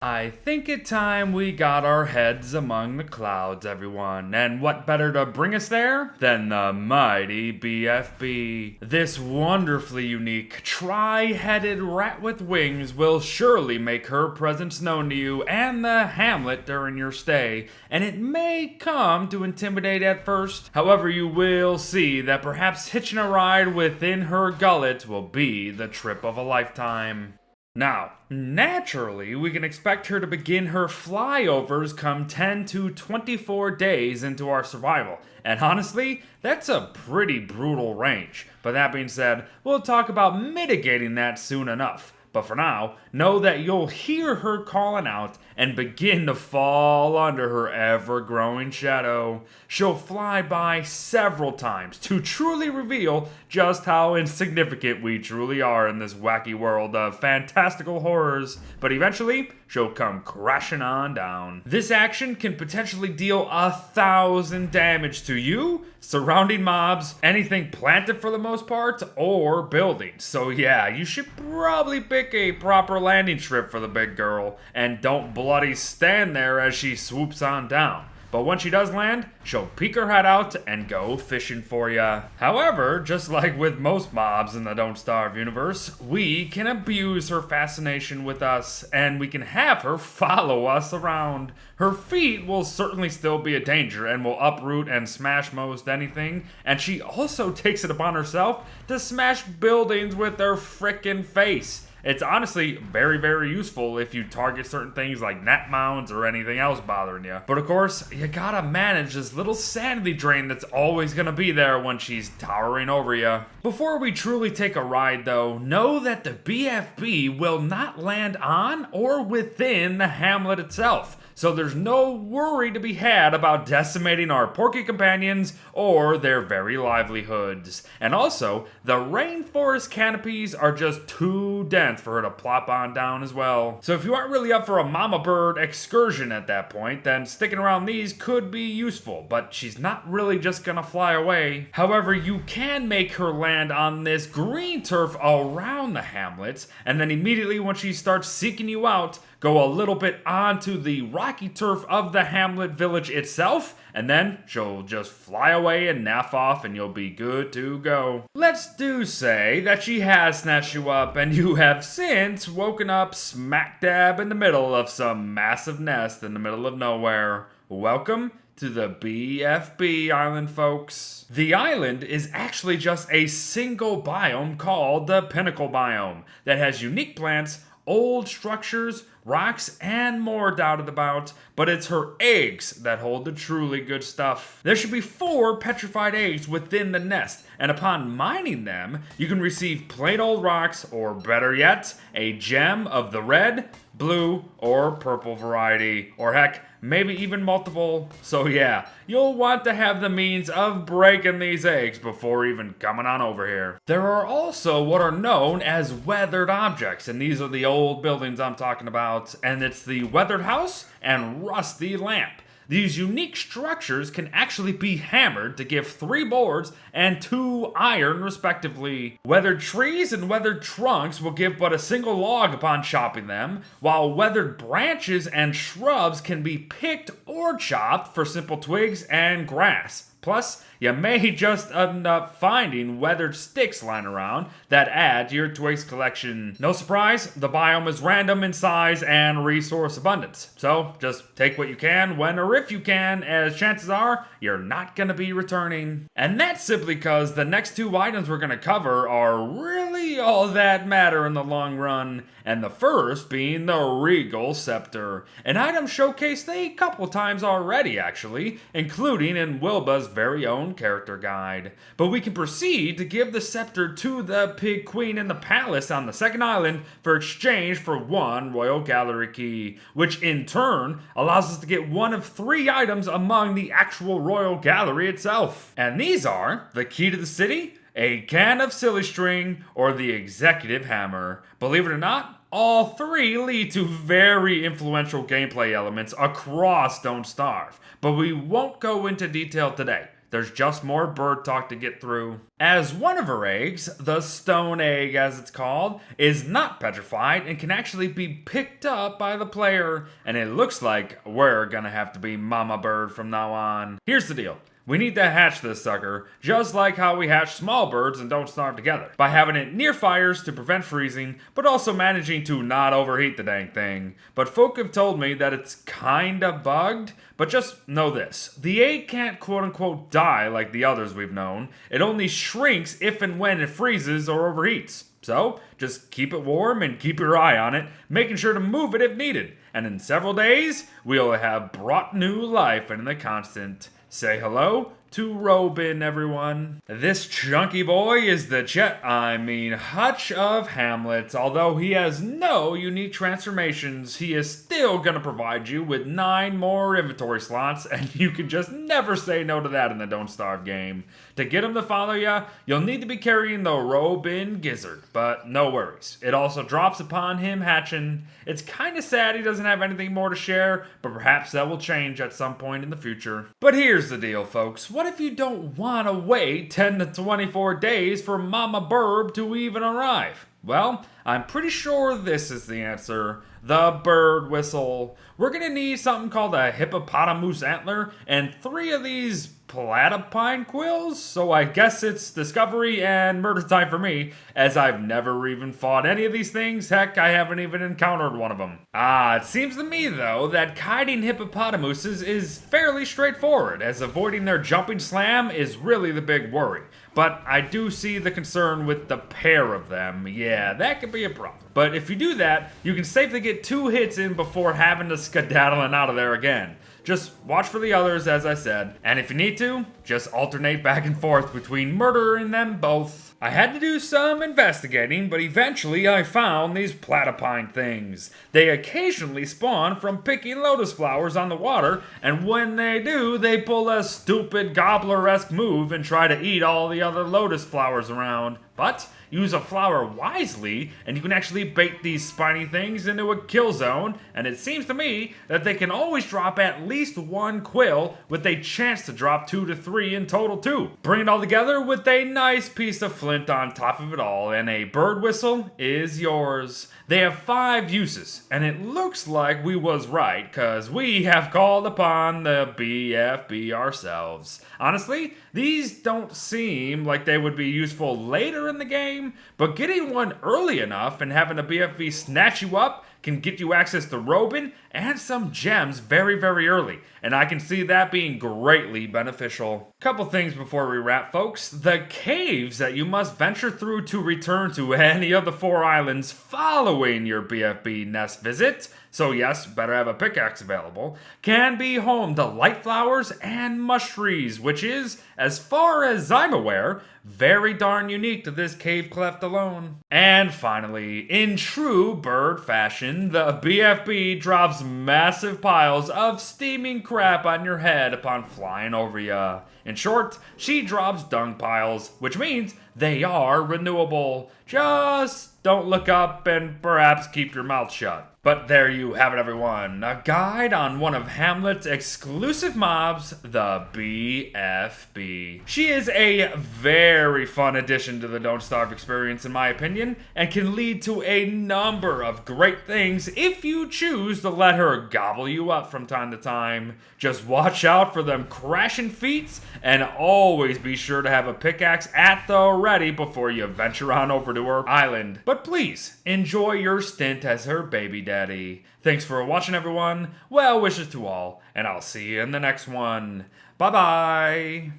I think it time we got our heads among the clouds, everyone. And what better to bring us there than the mighty BFB? This wonderfully unique, tri-headed rat with wings will surely make her presence known to you and the Hamlet during your stay, and it may come to intimidate at first. However, you will see that perhaps hitching a ride within her gullet will be the trip of a lifetime. Now, naturally, we can expect her to begin her flyovers come 10 to 24 days into our survival. And honestly, that's a pretty brutal range. But that being said, we'll talk about mitigating that soon enough. But for now, know that you'll hear her calling out and begin to fall under her ever-growing shadow. She'll fly by several times to truly reveal just how insignificant we truly are in this wacky world of fantastical horrors. But eventually, she'll come crashing on down. This action can potentially deal 1,000 damage to you, surrounding mobs, anything planted for the most part, or buildings. So yeah, you should probably pick a proper landing strip for the big girl, and don't bloody stand there as she swoops on down. But when she does land, she'll peek her head out and go fishing for ya. However, just like with most mobs in the Don't Starve universe, we can abuse her fascination with us, and we can have her follow us around. Her feet will certainly still be a danger and will uproot and smash most anything, and she also takes it upon herself to smash buildings with her frickin' face. It's honestly very, very useful if you target certain things like net mounds or anything else bothering you. But of course, you gotta manage this little sanity drain that's always gonna be there when she's towering over you. Before we truly take a ride though, know that the BFB will not land on or within the Hamlet itself. So there's no worry to be had about decimating our porky companions or their very livelihoods. And also, the rainforest canopies are just too dense for her to plop on down as well. So if you aren't really up for a mama bird excursion at that point, then sticking around these could be useful, but she's not really just gonna fly away. However, you can make her land on this green turf around the hamlets, and then immediately when she starts seeking you out, go a little bit onto the rocky turf of the hamlet village itself, and then she'll just fly away and naff off and you'll be good to go. Let's do say that she has snatched you up and you have since woken up smack dab in the middle of some massive nest in the middle of nowhere. Welcome to the BFB island, folks. The island is actually just a single biome called the Pinnacle biome that has unique plants, old structures, rocks, and more dotted about, but it's her eggs that hold the truly good stuff. There should be 4 petrified eggs within the nest, and upon mining them, you can receive plain old rocks, or better yet, a gem of the red, blue, or purple variety, or heck, maybe even multiple. So yeah, you'll want to have the means of breaking these eggs before even coming on over here. There are also what are known as weathered objects, and these are the old buildings I'm talking about, and it's the weathered house and rusty lamp. These unique structures can actually be hammered to give 3 boards and 2 iron respectively. Weathered trees and weathered trunks will give but a single log upon chopping them, while weathered branches and shrubs can be picked or chopped for simple twigs and grass. Plus, you may just end up finding weathered sticks lying around that add to your twigs collection. No surprise, the biome is random in size and resource abundance. So, just take what you can, when or if you can, as chances are, you're not gonna be returning. And that's simply because the next 2 items we're gonna cover are really all that matter in the long run. And the first being the regal scepter, an item showcased a couple times already actually, including in Wilba's very own character guide. But we can proceed to give the scepter to the pig queen in the palace on the second island for exchange for 1 royal gallery key, which in turn allows us to get 1 of 3 items among the actual royal gallery itself. And these are the key to the city, a can of silly string, or the executive hammer. Believe it or not, all 3 lead to very influential gameplay elements across Don't Starve, but we won't go into detail today. There's just more bird talk to get through. As one of her eggs, the stone egg as it's called, is not petrified and can actually be picked up by the player. And it looks like we're gonna have to be mama bird from now on. Here's the deal. We need to hatch this sucker, just like how we hatch small birds and don't starve together, by having it near fires to prevent freezing, but also managing to not overheat the dang thing. But folk have told me that it's kinda bugged, but just know this. The egg can't quote-unquote die like the others we've known. It only shrinks if and when it freezes or overheats. So, just keep it warm and keep your eye on it, making sure to move it if needed. And in several days, we'll have brought new life into the constant. Say hello to Robin, everyone. This chunky boy is the Hutch of Hamlet. Although he has no unique transformations, he is still gonna provide you with 9 more inventory slots, and you can just never say no to that in the Don't Starve game. To get him to follow ya, you'll need to be carrying the Robin Gizzard, but no worries. It also drops upon him hatching. It's kinda sad he doesn't have anything more to share, but perhaps that will change at some point in the future. But here's the deal, folks. What if you don't want to wait 10 to 24 days for Mama Burb to even arrive? Well, I'm pretty sure this is the answer. The bird whistle. We're gonna need something called a hippopotamus antler and 3 of these platypine quills, so I guess it's discovery and murder time for me, as I've never even fought any of these things. Heck, I haven't even encountered one of them. It seems to me though that kiting hippopotamuses is fairly straightforward, as avoiding their jumping slam is really the big worry. But I do see the concern with the pair of them. Yeah, that could be a problem. But if you do that, you can safely get 2 hits in before having to skedaddling out of there again. Just watch for the others, as I said. And if you need to, just alternate back and forth between murdering them both. I had to do some investigating, but eventually I found these platypine things. They occasionally spawn from picking lotus flowers on the water, and when they do, they pull a stupid gobbler-esque move and try to eat all the other lotus flowers around. But use a flower wisely, and you can actually bait these spiny things into a kill zone, and it seems to me that they can always drop at least 1 quill, with a chance to drop 2 to 3 in total too. Bring it all together with a nice piece of flint on top of it all, and a bird whistle is yours. They have 5 uses, and it looks like we was right, cause we have called upon the BFB ourselves. Honestly, these don't seem like they would be useful later in the game, but getting one early enough and having a BFB snatch you up can get you access to Robin and some gems very, very early, and I can see that being greatly beneficial. Couple things before we wrap, folks. The caves that you must venture through to return to any of the 4 islands following your BFB nest visit, so yes, better have a pickaxe available, can be home to light flowers and mush trees, which is, as far as I'm aware, very darn unique to this cave cleft alone. And finally, in true bird fashion, the BFB drops massive piles of steaming crap on your head upon flying over ya. In short, she drops dung piles, which means they are renewable. Just don't look up and perhaps keep your mouth shut. But there you have it, everyone. A guide on one of Hamlet's exclusive mobs, the BFB. She is a very fun addition to the Don't Starve experience, in my opinion, and can lead to a number of great things if you choose to let her gobble you up from time to time. Just watch out for them crashing feats, and always be sure to have a pickaxe at the ready before you venture on over to her island. But please, enjoy your stint as her baby daddy. Thanks for watching, everyone. Well wishes to all, and I'll see you in the next one. Bye-bye.